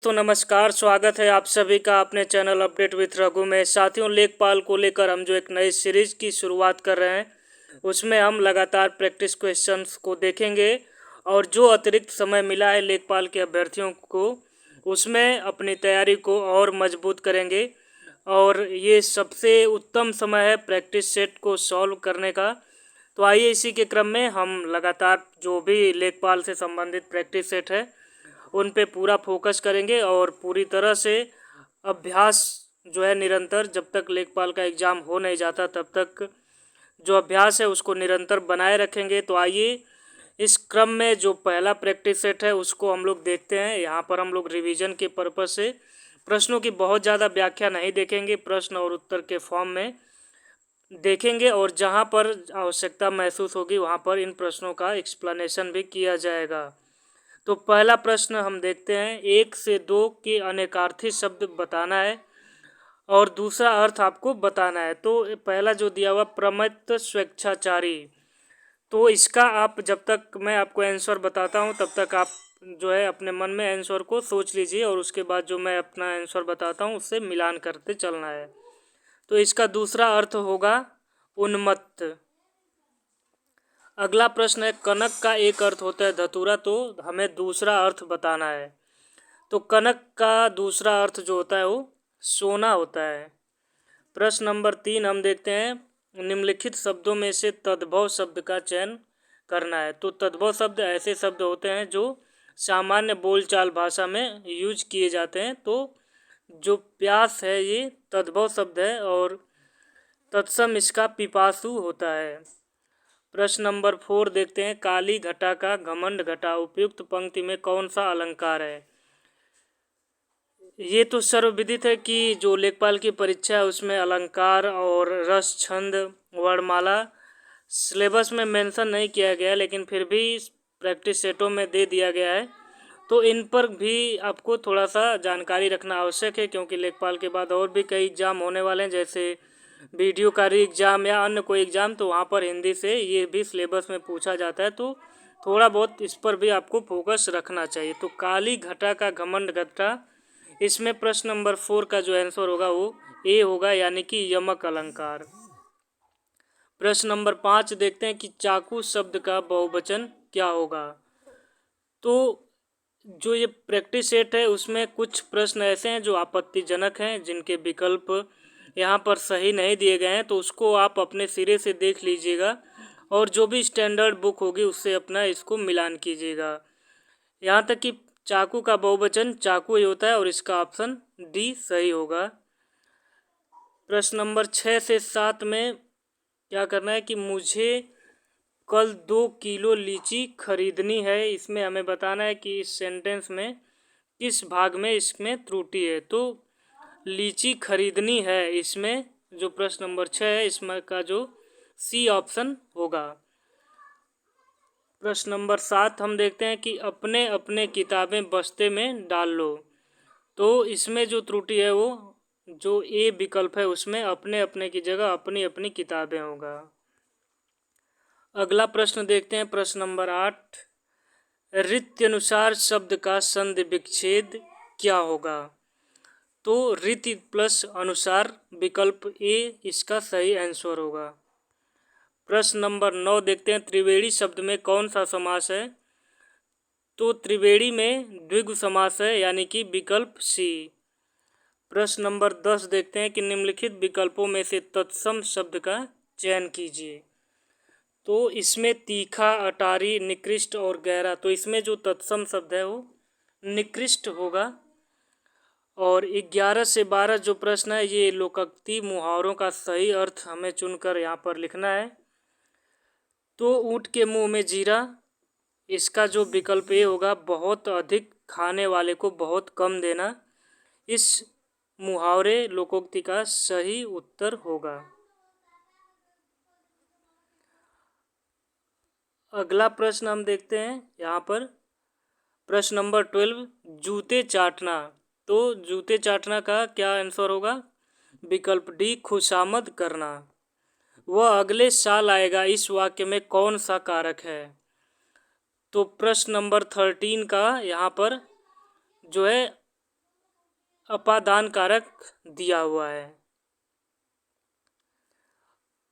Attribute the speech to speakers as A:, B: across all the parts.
A: तो नमस्कार, स्वागत है आप सभी का अपने चैनल अपडेट विथ रघु में। साथियों, लेखपाल को लेकर हम जो एक नई सीरीज की शुरुआत कर रहे हैं, उसमें हम लगातार प्रैक्टिस क्वेश्चंस को देखेंगे और जो अतिरिक्त समय मिला है लेखपाल के अभ्यर्थियों को, उसमें अपनी तैयारी को और मजबूत करेंगे। और ये सबसे उत्तम समय है प्रैक्टिस सेट को सॉल्व करने का। तो आइए इसी के क्रम में हम लगातार जो भी लेखपाल से संबंधित प्रैक्टिस सेट है उन पे पूरा फोकस करेंगे और पूरी तरह से अभ्यास जो है निरंतर, जब तक लेखपाल का एग्ज़ाम हो नहीं जाता तब तक जो अभ्यास है उसको निरंतर बनाए रखेंगे। तो आइए इस क्रम में जो पहला प्रैक्टिस सेट है उसको हम लोग देखते हैं। यहाँ पर हम लोग रिवीजन के पर्पज़ से प्रश्नों की बहुत ज़्यादा व्याख्या नहीं देखेंगे, प्रश्न और उत्तर के फॉर्म में देखेंगे और जहाँ पर आवश्यकता महसूस होगी वहाँ पर इन प्रश्नों का एक्सप्लेनेशन भी किया जाएगा। तो पहला प्रश्न हम देखते हैं, 1 से 2 के अनेकार्थी शब्द बताना है और दूसरा अर्थ आपको बताना है। तो पहला जो दिया हुआ प्रमत्त स्वेच्छाचारी, तो इसका आप जब तक मैं आपको आंसर बताता हूँ तब तक आप जो है अपने मन में आंसर को सोच लीजिए और उसके बाद जो मैं अपना आंसर बताता हूँ उससे मिलान करते चलना है। तो इसका दूसरा अर्थ होगा उन्मत्त। अगला प्रश्न है, कनक का एक अर्थ होता है धतूरा, तो हमें दूसरा अर्थ बताना है। तो कनक का दूसरा अर्थ जो होता है वो सोना होता है। प्रश्न नंबर 3 हम देखते हैं, निम्नलिखित शब्दों में से तद्भव शब्द का चयन करना है। तो तद्भव शब्द ऐसे शब्द होते हैं जो सामान्य बोलचाल भाषा में यूज किए जाते हैं। तो जो प्यास है ये तद्भव शब्द है और तत्सम इसका पिपासु होता है। प्रश्न नंबर 4 देखते हैं, काली घटा का घमंड घटा उपयुक्त पंक्ति में कौन सा अलंकार है। ये तो सर्वविदित है कि जो लेखपाल की परीक्षा है उसमें अलंकार और रस, छंद, वर्णमाला सिलेबस में मेंशन नहीं किया गया है, लेकिन फिर भी प्रैक्टिस सेटों में दे दिया गया है। तो इन पर भी आपको थोड़ा सा जानकारी रखना आवश्यक है, क्योंकि लेखपाल के बाद और भी कई एग्जाम होने वाले हैं, जैसे वीडियो का एग्ज़ाम या अन्य कोई एग्ज़ाम। तो वहाँ पर हिंदी से ये भी सिलेबस में पूछा जाता है, तो थोड़ा बहुत इस पर भी आपको फोकस रखना चाहिए। तो काली घटा का घमंड घटा, इसमें प्रश्न नंबर 4 का जो आंसर होगा वो ए होगा, यानी कि यमक अलंकार। प्रश्न नंबर 5 देखते हैं कि चाकू शब्द का बहुवचन क्या होगा। तो जो ये प्रैक्टिस सेट है उसमें कुछ प्रश्न ऐसे हैं जो आपत्तिजनक हैं, जिनके विकल्प यहाँ पर सही नहीं दिए गए हैं, तो उसको आप अपने सिरे से देख लीजिएगा और जो भी स्टैंडर्ड बुक होगी उससे अपना इसको मिलान कीजिएगा। यहाँ तक कि चाकू का बहुवचन चाकू ही होता है और इसका ऑप्शन डी सही होगा। प्रश्न नंबर 6 से 7 में क्या करना है कि मुझे कल 2 किलो लीची खरीदनी है। इसमें हमें बताना है कि इस सेंटेंस में किस भाग में इसमें त्रुटि है। तो लीची खरीदनी है, इसमें जो प्रश्न नंबर 6 है इसमें का जो सी ऑप्शन होगा। प्रश्न नंबर 7 हम देखते हैं कि अपने अपने किताबें बस्ते में डाल लो। तो इसमें जो त्रुटि है वो जो ए विकल्प है उसमें अपने अपने की जगह अपनी अपनी किताबें होगा। अगला प्रश्न देखते हैं, प्रश्न नंबर 8, रीति अनुसार शब्द का संधि विच्छेद क्या होगा। तो रीति प्लस अनुसार विकल्प ए इसका सही आंसर होगा। प्रश्न नंबर 9 देखते हैं, त्रिवेणी शब्द में कौन सा समास है। तो त्रिवेणी में द्विगु समास है, यानी कि विकल्प सी। प्रश्न नंबर 10 देखते हैं कि निम्नलिखित विकल्पों में से तत्सम शब्द का चयन कीजिए। तो इसमें तीखा, अटारी, निकृष्ट और गहरा, तो इसमें जो तत्सम शब्द है वो निकृष्ट होगा। और 11 से 12 जो प्रश्न है ये लोकोक्ति मुहावरों का सही अर्थ हमें चुनकर यहाँ पर लिखना है। तो ऊँट के मुंह में जीरा, इसका जो विकल्प ए होगा, बहुत अधिक खाने वाले को बहुत कम देना, इस मुहावरे लोकोक्ति का सही उत्तर होगा। अगला प्रश्न हम देखते हैं यहाँ पर, प्रश्न नंबर 12, जूते चाटना। तो जूते चाटना का क्या आंसर होगा, विकल्प डी खुशामद करना। वह अगले साल आएगा, इस वाक्य में कौन सा कारक है। तो प्रश्न नंबर 13 का यहाँ पर जो है अपादान कारक दिया हुआ है।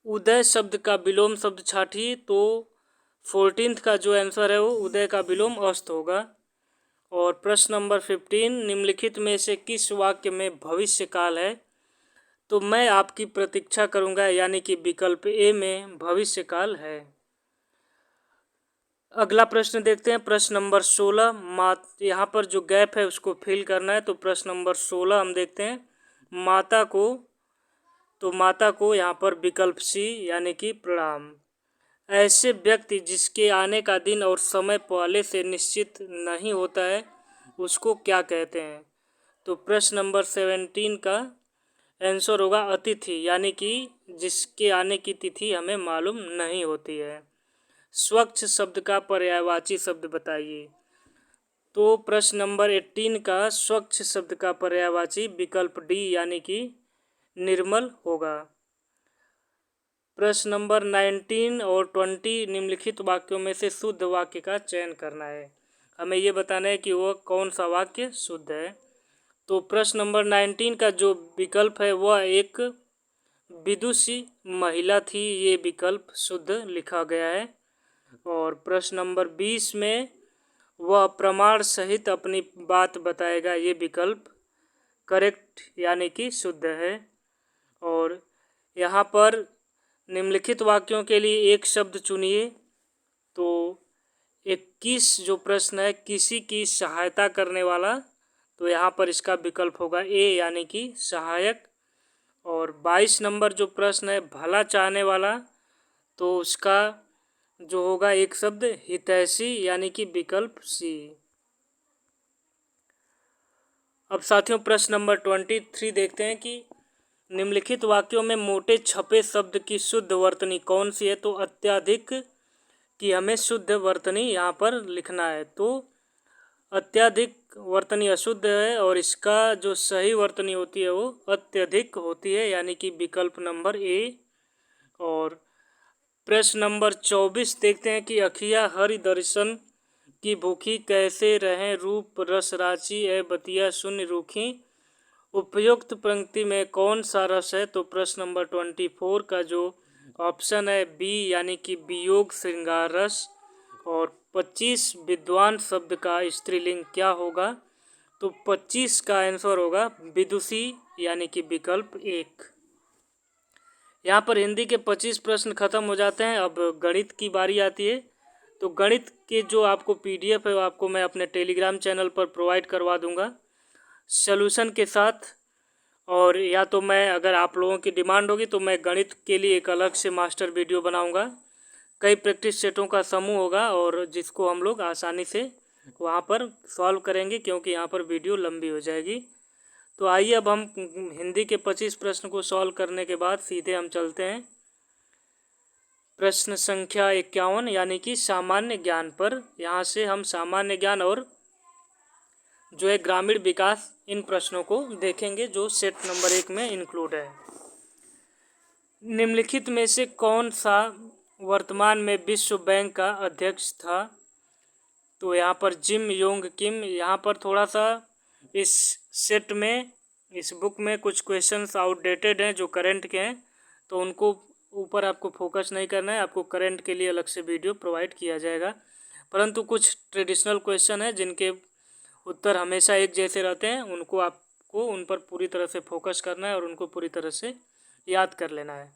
A: उदय शब्द का विलोम शब्द छाठी, तो 14th का जो आंसर है वो उदय का विलोम अस्त होगा। और प्रश्न नंबर 15, निम्नलिखित में से किस वाक्य में भविष्य काल है? तो मैं आपकी प्रतीक्षा करूंगा, यानी कि विकल्प ए में भविष्य काल है। अगला प्रश्न देखते हैं, प्रश्न नंबर 16। यहाँ पर जो गैप है उसको फिल करना है। तो प्रश्न नंबर 16 हम देखते हैं, माता को यहाँ पर विकल्प सी यानी कि प्रणाम। ऐसे व्यक्ति जिसके आने का दिन और समय पहले से निश्चित नहीं होता है उसको क्या कहते हैं? तो प्रश्न नंबर 17 का आंसर होगा अतिथि, यानी कि जिसके आने की तिथि हमें मालूम नहीं होती है। स्वच्छ शब्द का पर्यायवाची शब्द बताइए। तो प्रश्न नंबर 18 का स्वच्छ शब्द का पर्यायवाची विकल्प डी यानी कि निर्मल होगा। प्रश्न नंबर 19 और 20, निम्नलिखित वाक्यों में से शुद्ध वाक्य का चयन करना है। हमें ये बताना है कि वह कौन सा वाक्य शुद्ध है। तो प्रश्न नंबर 19 का जो विकल्प है वह एक विदुषी महिला थी, ये विकल्प शुद्ध लिखा गया है। और प्रश्न नंबर 20 में वह प्रमाण सहित अपनी बात बताएगा, ये विकल्प करेक्ट यानी कि शुद्ध है। और यहाँ पर निम्नलिखित वाक्यों के लिए एक शब्द चुनिए। तो 21 जो प्रश्न है, किसी की सहायता करने वाला, तो यहाँ पर इसका विकल्प होगा ए यानी कि सहायक। और 22 नंबर जो प्रश्न है, भला चाहने वाला, तो उसका जो होगा एक शब्द हितैषी यानी कि विकल्प सी। अब साथियों प्रश्न नंबर 23 देखते हैं कि निम्नलिखित वाक्यों में मोटे छपे शब्द की शुद्ध वर्तनी कौन सी है? तो अत्यधिक की हमें शुद्ध वर्तनी यहाँ पर लिखना है। तो अत्यधिक वर्तनी अशुद्ध है और इसका जो सही वर्तनी होती है वो अत्यधिक होती है, यानी कि विकल्प नंबर ए। और प्रश्न नंबर 24 देखते हैं कि अखिया हरि दर्शन की भूखी कैसे रहें रूप रस राचि ए बतिया शून्य रूखी, उपयुक्त पंक्ति में कौन सा रस है? तो प्रश्न नंबर 24 का जो ऑप्शन है बी यानी कि वियोग श्रृंगार रस। और 25 विद्वान शब्द का स्त्रीलिंग क्या होगा? तो 25 का आंसर होगा विदुषी यानी कि विकल्प एक। यहाँ पर हिंदी के 25 प्रश्न खत्म हो जाते हैं। अब गणित की बारी आती है। तो गणित के जो आपको पीडीएफ है वो आपको मैं अपने टेलीग्राम चैनल पर प्रोवाइड करवा दूंगा सॉल्यूशन के साथ। और या तो मैं, अगर आप लोगों की डिमांड होगी तो मैं गणित के लिए एक अलग से मास्टर वीडियो बनाऊंगा। कई प्रैक्टिस सेटों का समूह होगा और जिसको हम लोग आसानी से वहाँ पर सॉल्व करेंगे, क्योंकि यहाँ पर वीडियो लंबी हो जाएगी। तो आइए अब हम हिंदी के 25 प्रश्न को सॉल्व करने के बाद सीधे हम चलते हैं प्रश्न संख्या 51 यानी कि सामान्य ज्ञान पर। यहाँ से हम सामान्य ज्ञान और जो है ग्रामीण विकास, इन प्रश्नों को देखेंगे जो सेट नंबर 1 में इंक्लूड है। निम्नलिखित में से कौन सा वर्तमान में विश्व बैंक का अध्यक्ष था? तो यहाँ पर जिम योंग किम। यहाँ पर थोड़ा सा इस सेट में, इस बुक में कुछ क्वेश्चंस आउटडेटेड हैं जो करंट के हैं, तो उनको ऊपर आपको फोकस नहीं करना है। आपको करंट के लिए अलग से वीडियो प्रोवाइड किया जाएगा, परंतु कुछ ट्रेडिशनल क्वेश्चन हैं जिनके उत्तर हमेशा एक जैसे रहते हैं, उनको आपको उन पर पूरी तरह से फोकस करना है और उनको पूरी तरह से याद कर लेना है।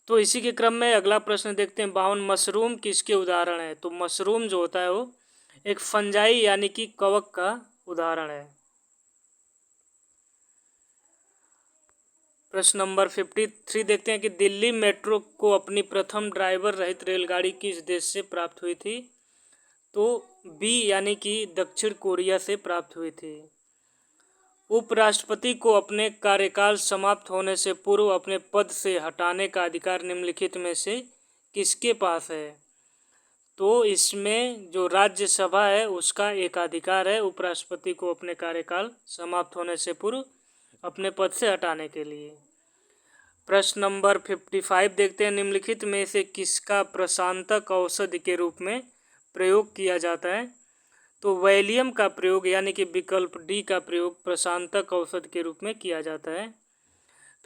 A: तो इसी के क्रम में अगला प्रश्न देखते हैं, 52 मशरूम किसके उदाहरण है? तो मशरूम जो होता है वो एक फंजाई यानी कि कवक का उदाहरण है। प्रश्न नंबर 53 देखते हैं कि दिल्ली मेट्रो को अपनी प्रथम ड्राइवर रहित रेलगाड़ी किस देश से प्राप्त हुई थी? तो बी यानी कि दक्षिण कोरिया से प्राप्त हुई थी। उपराष्ट्रपति को अपने कार्यकाल समाप्त होने से पूर्व अपने पद से हटाने का अधिकार निम्नलिखित में से किसके पास है? तो इसमें जो राज्यसभा है उसका एकाधिकार है उपराष्ट्रपति को अपने कार्यकाल समाप्त होने से पूर्व अपने पद से हटाने के लिए। प्रश्न नंबर 55 देखते हैं, निम्नलिखित में से किसका प्रशांतक औषधि के रूप में प्रयोग किया जाता है? तो वैलियम का प्रयोग यानी कि विकल्प डी का प्रयोग प्रशांतक औषध के रूप में किया जाता है।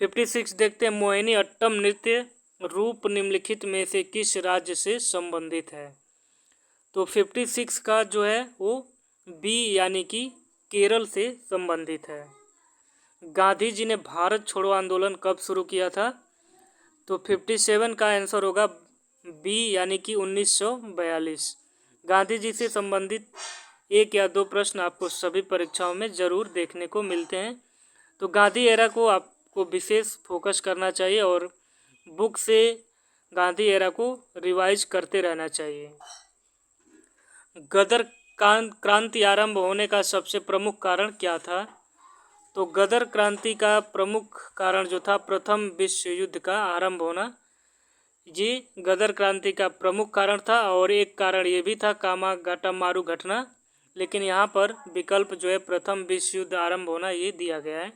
A: 56 देखते हैं, मोहिनी अट्टम नृत्य रूप निम्नलिखित में से किस राज्य से संबंधित है। तो 56 का जो है वो बी यानी कि केरल से संबंधित है। गांधी जी ने भारत छोड़ो आंदोलन कब शुरू किया था। तो 57 का आंसर होगा बी यानी कि 1942। गांधी जी से संबंधित एक या दो प्रश्न आपको सभी परीक्षाओं में ज़रूर देखने को मिलते हैं। तो गांधी एरा को आपको विशेष फोकस करना चाहिए और बुक से गांधी एरा को रिवाइज करते रहना चाहिए। गदर क्रांति आरंभ होने का सबसे प्रमुख कारण क्या था। तो गदर क्रांति का प्रमुख कारण जो था प्रथम विश्व युद्ध का आरंभ होना, ये गदर क्रांति का प्रमुख कारण था। और एक कारण ये भी था कामागाटा मारू घटना, लेकिन यहाँ पर विकल्प जो है प्रथम विश्व युद्ध आरंभ होना ये दिया गया है।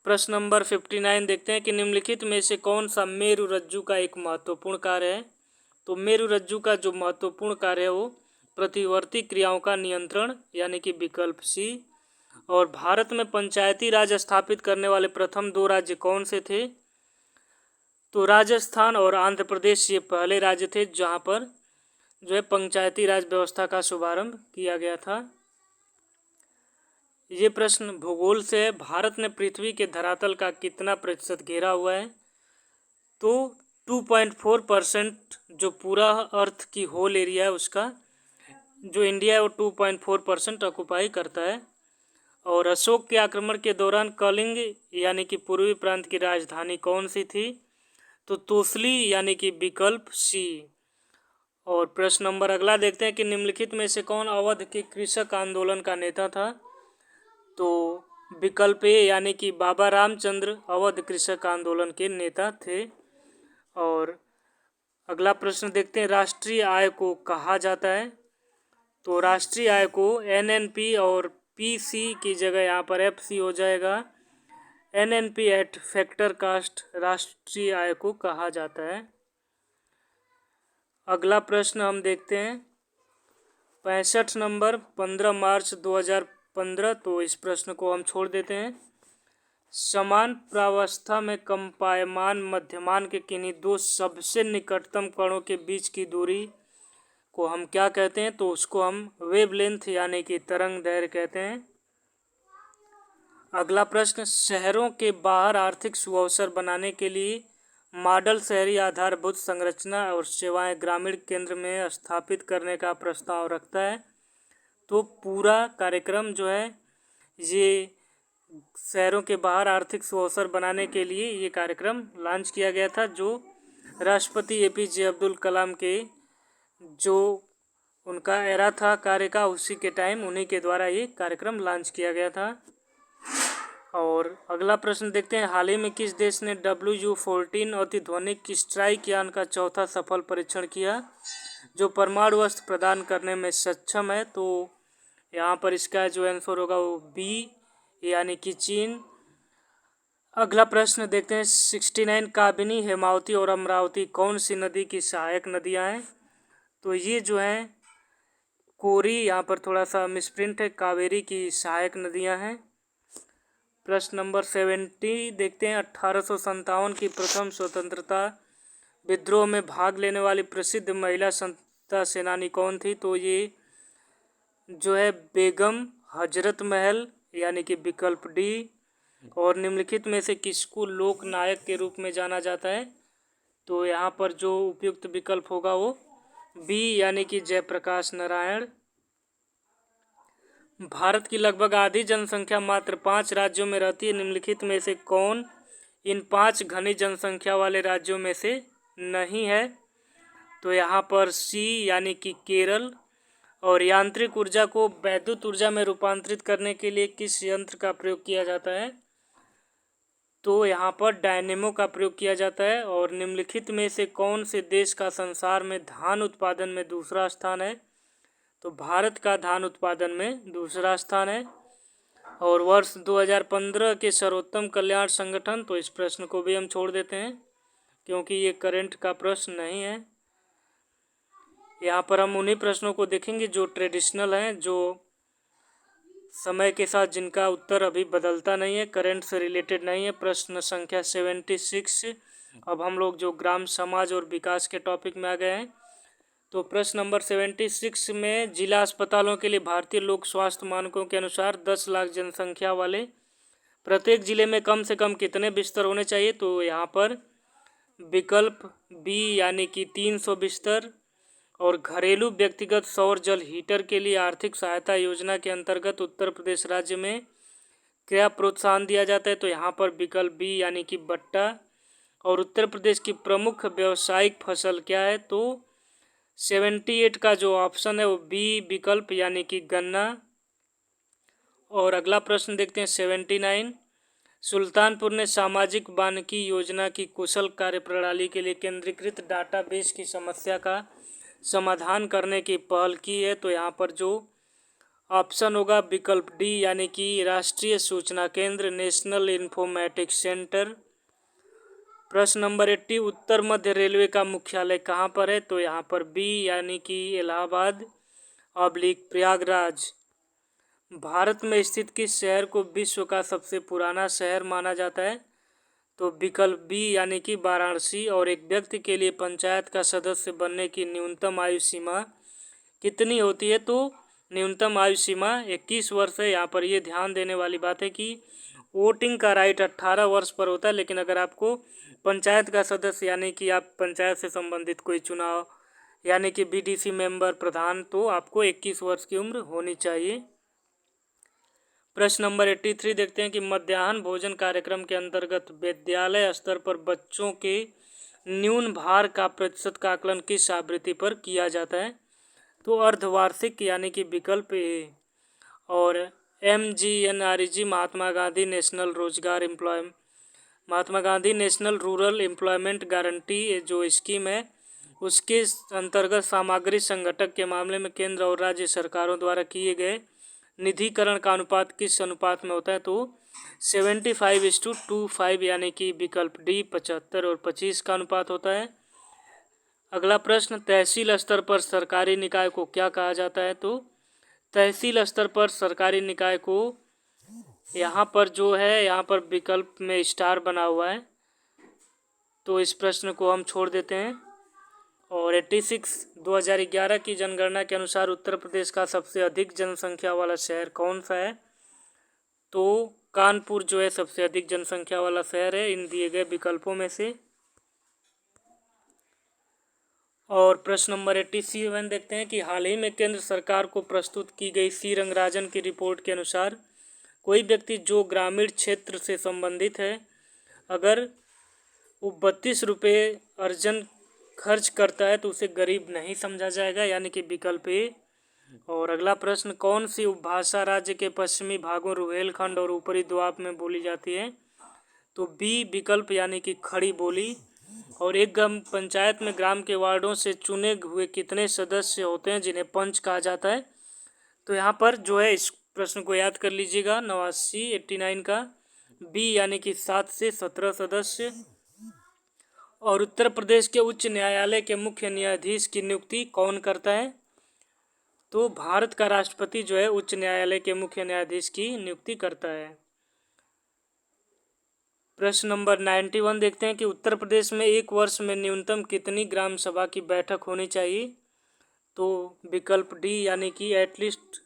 A: प्रश्न नंबर 59 देखते हैं कि निम्नलिखित में से कौन सा मेरु रज्जु का एक महत्वपूर्ण कार्य है। तो मेरु रज्जु का जो महत्वपूर्ण कार्य है वो प्रतिवर्ती क्रियाओं का नियंत्रण यानी कि विकल्प सी। और भारत में पंचायती राज स्थापित करने वाले प्रथम दो राज्य कौन से थे। तो राजस्थान और आंध्र प्रदेश ये पहले राज्य थे जहाँ पर जो है पंचायती राज व्यवस्था का शुभारंभ किया गया था। ये प्रश्न भूगोल से है। भारत ने पृथ्वी के धरातल का कितना प्रतिशत घेरा हुआ है। तो 2.4% जो पूरा अर्थ की होल एरिया है उसका जो इंडिया है वो 2.4% ऑक्युपाई करता है। और अशोक के आक्रमण के दौरान कलिंग यानी कि पूर्वी प्रांत की राजधानी कौन सी थी। तो तोसली यानी कि विकल्प सी। और प्रश्न नंबर अगला देखते हैं कि निम्नलिखित में से कौन अवध के कृषक आंदोलन का नेता था। तो विकल्प ए यानी कि बाबा रामचंद्र अवध कृषक आंदोलन के नेता थे। और अगला प्रश्न देखते हैं, राष्ट्रीय आय को कहा जाता है। तो राष्ट्रीय आय को एनएनपी और पीसी की जगह यहाँ पर एफसी हो जाएगा। एनएनपी एट फैक्टर कास्ट राष्ट्रीय आय को कहा जाता है। अगला प्रश्न हम देखते हैं 65 नंबर 15 मार्च 2015। तो इस प्रश्न को हम छोड़ देते हैं। समान प्रावस्था में कंपायमान मध्यमान के किन्हीं दो सबसे निकटतम कणों के बीच की दूरी को हम क्या कहते हैं। तो उसको हम वेवलेंथ यानी कि तरंग दैर्घ्य कहते हैं। अगला प्रश्न, शहरों के बाहर आर्थिक सुअवसर बनाने के लिए मॉडल शहरी आधारभूत संरचना और सेवाएं ग्रामीण केंद्र में स्थापित करने का प्रस्ताव रखता है। तो पूरा कार्यक्रम जो है ये शहरों के बाहर आर्थिक सुअवसर बनाने के लिए ये कार्यक्रम लॉन्च किया गया था, जो राष्ट्रपति एपीजे अब्दुल कलाम के जो उनका एरा था कार्य का उसी के टाइम उन्हीं के द्वारा ये कार्यक्रम लॉन्च किया गया था। और अगला प्रश्न देखते हैं, हाल ही में किस देश ने WU-14 अतिध्वनिक स्ट्राइक यान का चौथा सफल परीक्षण किया जो परमाणु अस्त्र प्रदान करने में सक्षम है। तो यहाँ पर इसका जो आंसर होगा वो बी यानी कि चीन। अगला प्रश्न देखते हैं 69, काबिनी हेमावती और अमरावती कौन सी नदी की सहायक नदियाँ हैं। तो ये जो हैं कोरी, यहाँ पर थोड़ा सा मिसप्रिंट है, कावेरी की सहायक नदियाँ हैं। प्रश्न नंबर 70 देखते हैं 1857 की प्रथम स्वतंत्रता विद्रोह में भाग लेने वाली प्रसिद्ध महिला स्वतंत्रता सेनानी कौन थी। तो ये जो है बेगम हजरत महल यानी कि विकल्प डी। और निम्नलिखित में से किसको लोक नायक के रूप में जाना जाता है। तो यहाँ पर जो उपयुक्त विकल्प होगा वो बी यानी कि जयप्रकाश नारायण। भारत की लगभग आधी जनसंख्या मात्र 5 राज्यों में रहती है। निम्नलिखित में से कौन इन 5 घनी जनसंख्या वाले राज्यों में से नहीं है। तो यहाँ पर सी यानी कि केरल। और यांत्रिक ऊर्जा को वैद्युत ऊर्जा में रूपांतरित करने के लिए किस यंत्र का प्रयोग किया जाता है। तो यहाँ पर डायनेमो का प्रयोग किया जाता है। और निम्नलिखित में से कौन से देश का संसार में धान उत्पादन में दूसरा स्थान है। तो भारत का धान उत्पादन में दूसरा स्थान है। और वर्ष 2015 के सर्वोत्तम कल्याण संगठन, तो इस प्रश्न को भी हम छोड़ देते हैं क्योंकि ये करंट का प्रश्न नहीं है। यहाँ पर हम उन्हीं प्रश्नों को देखेंगे जो ट्रेडिशनल हैं, जो समय के साथ जिनका उत्तर अभी बदलता नहीं है, करंट से रिलेटेड नहीं है। प्रश्न संख्या 76। अब हम लोग जो ग्राम समाज और विकास के टॉपिक में आ गए हैं। तो प्रश्न नंबर 76 में जिला अस्पतालों के लिए भारतीय लोक स्वास्थ्य मानकों के अनुसार 10 लाख जनसंख्या वाले प्रत्येक जिले में कम से कम कितने बिस्तर होने चाहिए? तो यहाँ पर विकल्प बी यानी कि 300 बिस्तर, और घरेलू व्यक्तिगत सौर जल हीटर के लिए आर्थिक सहायता योजना के अंतर्गत उत्तर प्रदेश राज्य में क्या प्रोत्साहन दिया जाता है? तो यहाँ पर विकल्प बी यानी कि भट्टा। और उत्तर प्रदेश की प्रमुख व्यावसायिक फसल क्या है? तो 78 का जो ऑप्शन है वो बी विकल्प यानी कि गन्ना। और अगला प्रश्न देखते हैं 79। सुल्तानपुर ने सामाजिक वानिकी योजना की कुशल कार्यप्रणाली के लिए केंद्रीकृत डाटाबेस की समस्या का समाधान करने की पहल की है। तो यहाँ पर जो ऑप्शन होगा विकल्प डी यानी कि राष्ट्रीय सूचना केंद्र, नेशनल इन्फॉर्मेटिक्स सेंटर। प्रश्न नंबर 80। उत्तर मध्य रेलवे का मुख्यालय कहाँ पर है? तो यहाँ पर बी यानी कि इलाहाबाद / प्रयागराज। भारत में स्थित किस शहर को विश्व का सबसे पुराना शहर माना जाता है? तो विकल्प बी यानी कि वाराणसी। और एक व्यक्ति के लिए पंचायत का सदस्य बनने की न्यूनतम आयु सीमा कितनी होती है? तो न्यूनतम आयु सीमा 21 वर्ष है। यहाँ पर ये ध्यान देने वाली बात है कि वोटिंग का राइट 18 वर्ष पर होता है, लेकिन अगर आपको पंचायत का सदस्य यानी कि आप पंचायत से संबंधित कोई चुनाव यानी कि बीडीसी मेंबर, प्रधान, तो आपको 21 वर्ष की उम्र होनी चाहिए। प्रश्न नंबर 83 देखते हैं कि मध्याह्न भोजन कार्यक्रम के अंतर्गत विद्यालय स्तर पर बच्चों के न्यून भार का प्रतिशत का आकलन किस आवृत्ति पर किया जाता है? तो अर्धवार्षिक यानी कि विकल्प ए। और MGNREG Mahatma Gandhi national rural employment guarantee जो स्कीम है, उसके अंतर्गत सामग्री संगठक के मामले में केंद्र और राज्य सरकारों द्वारा किए गए निधिकरण का अनुपात किस अनुपात में होता है? तो 75:25 यानी कि विकल्प डी 75 और 25 का अनुपात होता है। अगला प्रश्न, तहसील स्तर पर सरकारी निकाय को क्या कहा जाता है? तो तहसील स्तर पर सरकारी निकाय को यहाँ पर जो है, यहाँ पर विकल्प में स्टार बना हुआ है, तो इस प्रश्न को हम छोड़ देते हैं। और 86 2011 की जनगणना के अनुसार उत्तर प्रदेश का सबसे अधिक जनसंख्या वाला शहर कौन सा है? तो कानपुर जो है सबसे अधिक जनसंख्या वाला शहर है इन दिए गए विकल्पों में से। और प्रश्न नंबर 87 देखते हैं कि हाल ही में केंद्र सरकार को प्रस्तुत की गई सी रंगराजन की रिपोर्ट के अनुसार कोई व्यक्ति जो ग्रामीण क्षेत्र से संबंधित है, अगर वो 32 रुपये अर्जन खर्च करता है तो उसे गरीब नहीं समझा जाएगा, यानी कि विकल्प ए। और अगला प्रश्न, कौन सी उपभाषा राज्य के पश्चिमी भागों रुहेलखंड और ऊपरी दोआब में बोली जाती है? तो बी विकल्प यानी कि खड़ी बोली। और एक ग्राम पंचायत में ग्राम के वार्डों से चुने हुए कितने सदस्य होते हैं जिन्हें पंच कहा जाता है? तो यहाँ पर जो है इस प्रश्न को याद कर लीजिएगा 89 का बी यानी कि 7 से 17 सदस्य। और उत्तर प्रदेश के उच्च न्यायालय के मुख्य न्यायाधीश की नियुक्ति कौन करता है? तो भारत का राष्ट्रपति जो है उच्च न्यायालय के मुख्य न्यायाधीश की नियुक्ति करता है। प्रश्न नंबर 91 देखते हैं कि उत्तर प्रदेश में एक वर्ष में न्यूनतम कितनी ग्राम सभा की बैठक होनी चाहिए? तो विकल्प डी यानी कि एटलीस्ट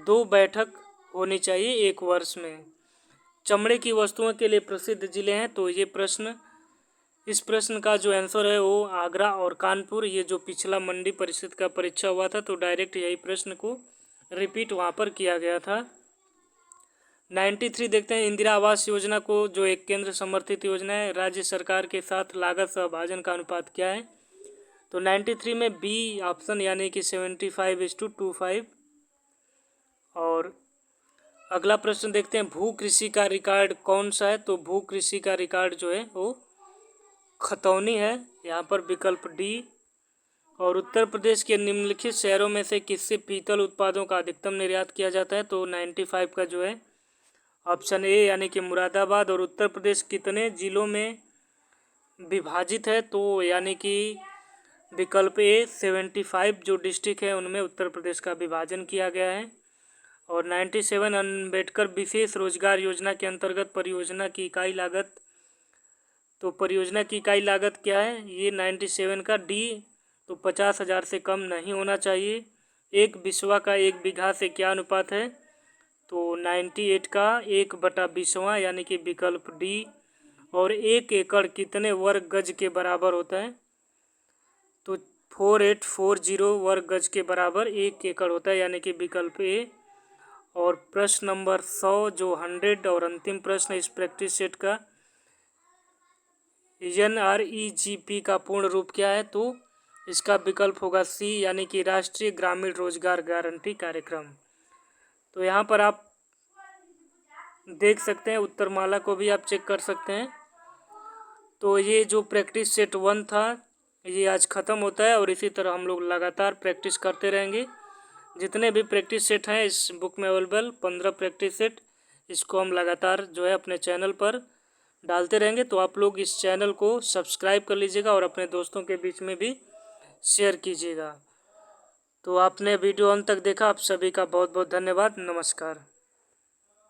A: 2 बैठक होनी चाहिए एक वर्ष में। चमड़े की वस्तुओं के लिए प्रसिद्ध जिले हैं, तो ये प्रश्न, इस प्रश्न का जो आंसर है वो आगरा और कानपुर। ये जो पिछला मंडी परिषद का परीक्षा हुआ था तो डायरेक्ट यही प्रश्न को रिपीट वहाँ पर किया गया था। 93 देखते हैं, इंदिरा आवास योजना को जो एक केंद्र समर्थित योजना है, राज्य सरकार के साथ लागत सहभाजन का अनुपात क्या है? तो 93 में बी ऑप्शन यानी कि 75:25। और अगला प्रश्न देखते हैं, भू कृषि का रिकॉर्ड कौन सा है? तो भू कृषि का रिकॉर्ड जो है वो खतौनी है, यहाँ पर विकल्प डी। और उत्तर प्रदेश के निम्नलिखित शहरों में से किससे पीतल उत्पादों का अधिकतम निर्यात किया जाता है? तो 95 का जो है ऑप्शन ए यानी कि मुरादाबाद। और उत्तर प्रदेश कितने जिलों में विभाजित है? तो यानी कि विकल्प ए 75 जो डिस्ट्रिक्ट है उनमें उत्तर प्रदेश का विभाजन किया गया है। और 97 अम्बेडकर विशेष रोजगार योजना के अंतर्गत परियोजना की इकाई लागत, तो परियोजना की इकाई लागत क्या है, ये 97 का डी, तो 50,000 से कम नहीं होना चाहिए। एक बिस्वा का 1 बीघा से क्या अनुपात है, तो 98 का 1/20 यानी कि विकल्प डी। और 1 एकड़ कितने वर्ग गज के बराबर होता है, तो 4840 वर्ग गज के बराबर 1 एकड़ होता है यानी कि विकल्प ए। और प्रश्न नंबर 100 जो 100 और अंतिम प्रश्न इस प्रैक्टिस सेट का, NREGP का पूर्ण रूप क्या है, तो इसका विकल्प होगा सी यानी कि राष्ट्रीय ग्रामीण रोजगार गारंटी कार्यक्रम। तो यहाँ पर आप देख सकते हैं, उत्तरमाला को भी आप चेक कर सकते हैं। तो ये जो प्रैक्टिस सेट 1 था ये आज ख़त्म होता है और इसी तरह हम लोग लगातार प्रैक्टिस करते रहेंगे। जितने भी प्रैक्टिस सेट हैं इस बुक में अवेलेबल 15 प्रैक्टिस सेट, इसको हम लगातार जो है अपने चैनल पर डालते रहेंगे। तो आप लोग इस चैनल को सब्सक्राइब कर लीजिएगा और अपने दोस्तों के बीच में भी शेयर कीजिएगा। तो आपने वीडियो अंत तक देखा, आप सभी का बहुत बहुत धन्यवाद। नमस्कार।